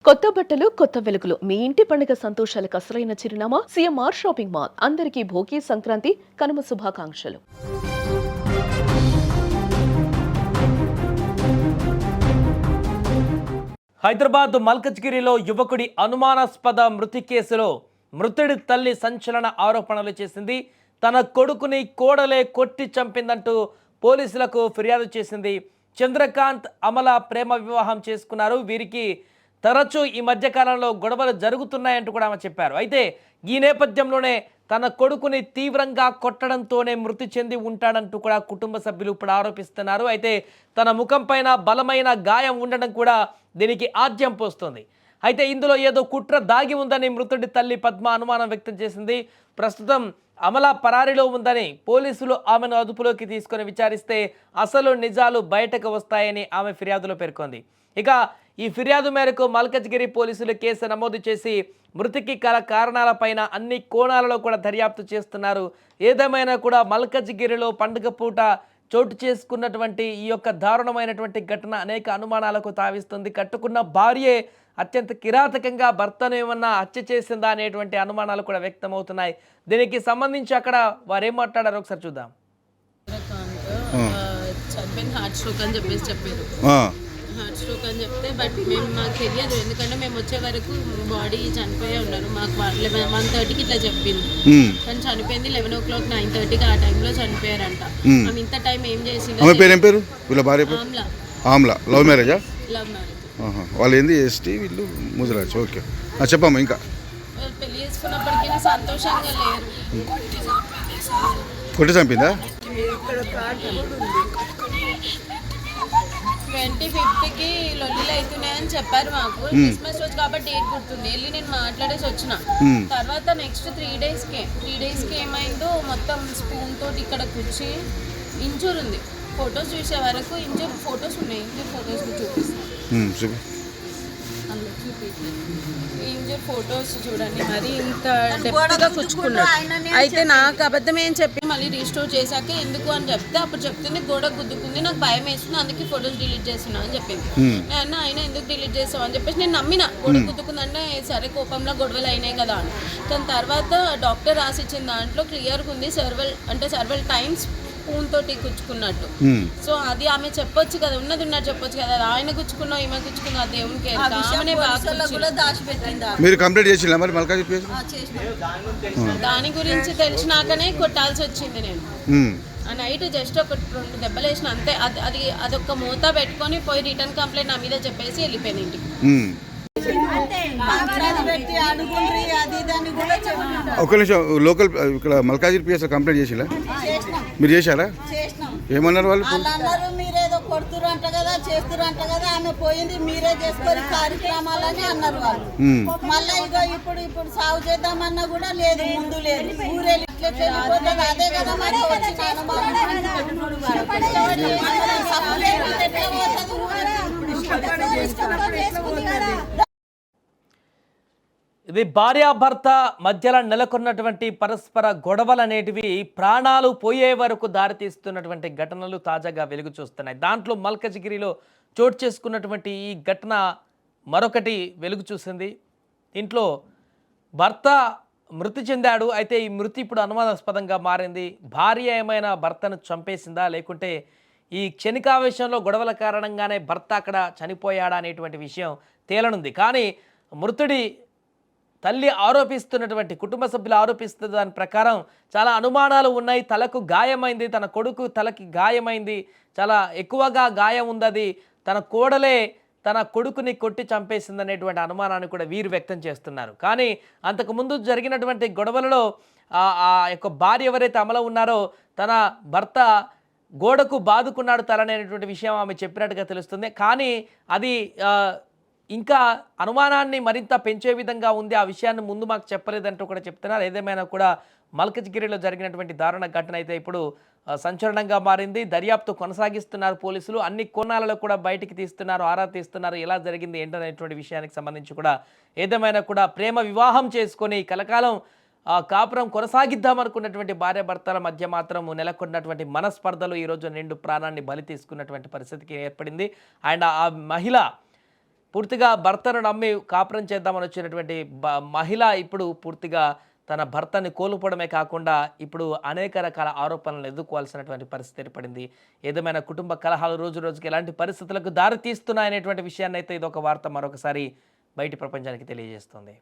కొత్త బట్టలు కొత్త వెలుగులు మీ ఇంటి పండుగ సంతోషాలకు అసలైన చిరునామా సిఎంఆర్ షాపింగ్ మాల్. అందరికీ భోగి సంక్రాంతి కనుమ శుభాకాంక్షలు. హైదరాబాద్ మల్కజ్గిరిలో యువకుడి అనుమానాస్పద మృతి కేసులో మృతుడి తల్లి సంచలన ఆరోపణలు చేసింది. తన కొడుకుని కోడలే కొట్టి చంపిందంటూ పోలీసులకు ఫిర్యాదు చేసింది. చంద్రకాంత్ అమల ప్రేమ వివాహం చేసుకున్నారు. వీరికి తరచూ ఈ మధ్యకాలంలో గొడవలు జరుగుతున్నాయంటూ కూడా ఆమె చెప్పారు. అయితే ఈ నేపథ్యంలోనే తన కొడుకుని తీవ్రంగా కొట్టడంతోనే మృతి చెంది ఉంటాడంటూ కూడా కుటుంబ సభ్యులు ఇప్పుడు ఆరోపిస్తున్నారు. అయితే తన ముఖం పైన బలమైన గాయం ఉండడం కూడా దీనికి ఆద్యం పోస్తుంది. అయితే ఇందులో ఏదో కుట్ర దాగి ఉందని మృతుడి తల్లి పద్మ అనుమానం వ్యక్తం చేసింది. ప్రస్తుతం అమల పరారీలో ఉందని పోలీసులు ఆమెను అదుపులోకి తీసుకొని విచారిస్తే అసలు నిజాలు బయటకు వస్తాయని ఆమె ఫిర్యాదులో పేర్కొంది. ఇక ఈ ఫిర్యాదు మేరకు మల్కజ్గిరి పోలీసులు కేసు నమోదు చేసి మృతికి గల కారణాలపైన అన్ని కోణాలలో కూడా దర్యాప్తు చేస్తున్నారు. ఏదేమైనా కూడా మల్కజ్గిరిలో పండుగ పూట చోటు చేసుకున్నటువంటి ఈ యొక్క దారుణమైనటువంటి ఘటన అనేక అనుమానాలకు తావిస్తుంది. కట్టుకున్న భార్యే అత్యంత కిరాతకంగా భర్తను ఏమన్నా హత్య చేసిందా అనేటువంటి అనుమానాలు కూడా వ్యక్తమవుతున్నాయి. దీనికి సంబంధించి అక్కడ వారు ఏం మాట్లాడారో ఒకసారి చూద్దాం. హార్ట్ స్ట్రోక్ అని చెప్పారు. హార్ట్ స్ట్రోక్ అని చెప్తే బట్ మాకు తెలియదు, ఎందుకంటే మేము వచ్చే వరకు బాడీ చనిపోయే ఉన్నారు. మాకు 1:30కి ఇట్లా చెప్పింది, కానీ చనిపోయింది 11 o'clock 9:30కి ఆ టైంలో చనిపోయారంట. ఆమె ఇంత టైం ఏం చేసింది? ఆమ్లా లవ్ మ్యారేజా? Love marriage. వాళ్ళు ఏంది ఎస్టీ, వీళ్ళు ముజరాజ్. ఓకే, చెప్పమ్మా. ఇంకా పెళ్లి చేసుకున్నప్పటికీ సంతోషంగా లేరు. కొట్టి చంపిందా? 25కి లొల్లిలు అవుతున్నాయని చెప్పారు మాకు. క్రిస్మస్ రోజు కాబట్టి డేట్ గుర్తుంది. వెళ్ళి నేను మాట్లాడేసి వచ్చిన తర్వాత నెక్స్ట్ 3 డేస్కి ఏమైందో మొత్తం స్పూన్ తోటి ఇక్కడ కూర్చి ఇంజూర్ ఉంది. ఫొటోస్ చూసే వరకు ఇంజూర్ ఫొటోస్ ఉన్నాయి. ఇంజూర్ ఫొటోస్ చూపిస్తాను. ఇంజూర్ ఫొటోస్ చూడండి, మరి ఇంత డెప్త్గా కూర్చుకున్నాడు. అయితే నాకు అబద్ధం ఏం చెప్పి మళ్ళీ రీస్టోర్ చేశాక ఎందుకు అని చెప్తే అప్పుడు చెప్తుంది గోడ గుద్దుకుంది, నాకు భయం వేస్తుంది, అందుకే ఫొటోస్ డిలీట్ చేస్తున్నా అని చెప్పింది. నేను అయినా ఎందుకు డిలీట్ చేస్తావు అని చెప్పేసి నేను నమ్మిన. గోడ గుద్దుకుందంటే సరే కోపంలో గొడవలు అయినాయి కదా అని. దాని తర్వాత డాక్టర్ రాసిచ్చిన దాంట్లో క్లియర్గా ఉంది సర్వల్ టైమ్స్ స్పూన్ తోటి గుచ్చుకున్నట్టు. సో అది ఆమె చెప్పొచ్చు కదా, ఉన్నది చెప్పొచ్చు కదా. ఆయన గుచ్చుకున్నావు ఈమె గుచ్చుకున్నా దేవునికి మీరు కంప్లీట్ చేసినా మరి మల్కాజ్గిరి దాని గురించి తెలిసినాకనే కొట్టాల్సి వచ్చింది. నేను ఆ నైట్ జస్ట్ ఒక 2 దెబ్బలు వేసిన అంతే. అదొక మూత పెట్టుకొని పోయి రిటర్న్ కంప్లైంట్ నా మీద చెప్పేసి వెళ్ళిపోయింది ఇంటికి. ఒక నిమిషం, లోకల్ ఇక్కడ మల్కాజ్గిరి పిఎస్ కంప్లైంట్ చేసిలా? మీరు చేశారా? ఏమన్నారు వాళ్ళు? అన్నారు మీరేదో కొడుతురంట కదా, చేస్తురంట కదా, ఆమె పోయింది మీరే చేసుకొని కార్యక్రమాలని అన్నారు వాళ్ళు. మళ్ళీ ఇదో ఇప్పుడు సాగు చేద్దామన్నా కూడా లేదు, ముందు లేదు. ఊరే అదే కదా మరి ఇది భార్యాభర్త మధ్యలో నెలకొన్నటువంటి పరస్పర గొడవలు అనేటివి ప్రాణాలు పోయే వరకు దారితీస్తున్నటువంటి ఘటనలు తాజాగా వెలుగు చూస్తున్నాయి. దాంట్లో మల్కజ్గిరిలో చోటు చేసుకున్నటువంటి ఈ ఘటన మరొకటి వెలుగు చూసింది. ఇంట్లో భర్త మృతి చెందాడు. అయితే ఈ మృతి ఇప్పుడు అనుమానాస్పదంగా మారింది. భార్య ఏమైనా భర్తను చంపేసిందా, లేకుంటే ఈ క్షణికావేశంలో గొడవల కారణంగానే భర్త అక్కడ చనిపోయాడా అనేటువంటి విషయం తేలనుంది. కానీ మృతుడి తల్లి ఆరోపిస్తున్నటువంటి, కుటుంబ సభ్యులు ఆరోపిస్తున్న దాని ప్రకారం చాలా అనుమానాలు ఉన్నాయి. తలకు గాయమైంది, తన కొడుకు తలకి గాయమైంది, చాలా ఎక్కువగా గాయం ఉంది. తన కోడలే తన కొడుకుని కొట్టి చంపేసింది అనేటువంటి అనుమానాన్ని కూడా వీరు వ్యక్తం చేస్తున్నారు. కానీ అంతకుముందు జరిగినటువంటి గొడవలలో ఆ యొక్క భార్య ఎవరైతే అమల ఉన్నారో తన భర్త గోడకు బాదుకున్నాడు తలనేటువంటి విషయం ఆమె చెప్పినట్టుగా తెలుస్తుంది. కానీ అది ఇంకా అనుమానాన్ని మరింత పెంచే విధంగా ఉంది. ఆ విషయాన్ని ముందు మాకు చెప్పలేదంటూ కూడా చెప్తున్నారు. ఏదేమైనా కూడా మల్కజ్గిరిలో జరిగినటువంటి దారుణ ఘటన అయితే ఇప్పుడు సంచలనంగా మారింది. దర్యాప్తు కొనసాగిస్తున్నారు పోలీసులు. అన్ని కోణాలలో కూడా బయటికి తీస్తున్నారు, ఆరా తీస్తున్నారు. ఎలా జరిగింది ఏంటనేటువంటి విషయానికి సంబంధించి కూడా ఏదేమైనా కూడా ప్రేమ వివాహం చేసుకొని కలకాలం కాపురం కొనసాగిద్దామనుకున్నటువంటి భార్యాభర్తల మధ్య మాత్రం నెలకొన్నటువంటి మనస్పర్ధలు ఈరోజు నిండు ప్రాణాన్ని బలి తీసుకున్నటువంటి పరిస్థితికి ఏర్పడింది. అండ్ ఆ మహిళ పూర్తిగా భర్తను నమ్మి కాపురం చేద్దామని వచ్చినటువంటి మహిళ ఇప్పుడు పూర్తిగా తన భర్తని కోల్పోవడమే కాకుండా ఇప్పుడు అనేక రకాల ఆరోపణలను ఎదుర్కోవాల్సినటువంటి పరిస్థితి ఏర్పడింది. ఏదేమైనా కుటుంబ కలహాలు రోజు రోజుకి ఎలాంటి పరిస్థితులకు దారి తీస్తున్నాయనేటువంటి విషయాన్ని అయితే ఇదొక వార్త మరొకసారి బయటి ప్రపంచానికి తెలియజేస్తుంది.